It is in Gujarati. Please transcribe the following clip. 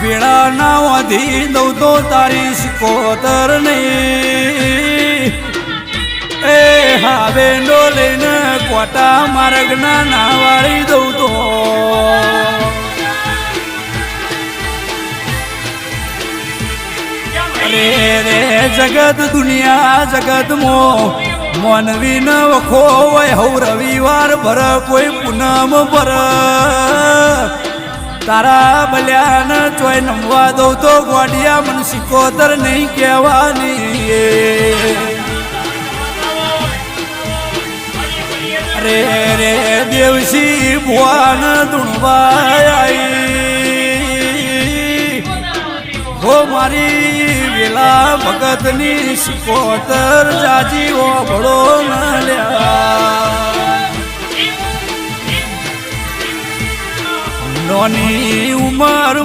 વેળા ના વધી દઉં તો તારી સિકોતર નહીં એ હવે નો લઈને કોટા માર્ગના ના વાળી દઉં તો રે રે જગત દુનિયા જગત મોનવી ન વખો હોય હવ રવિવાર ભર કોઈ પૂનમ ભર તારા બલ્યાન ચોય નમવા દઉં તો ગોડિયા મન સિકોતર નહીં કહેવાની રે રે દેવસી ભુવાન ધૂણવાઈ હો મારી વેલા ભગતની સિકોતર જાજી ઓ ભળો ન લ્યા નોની ઉંમર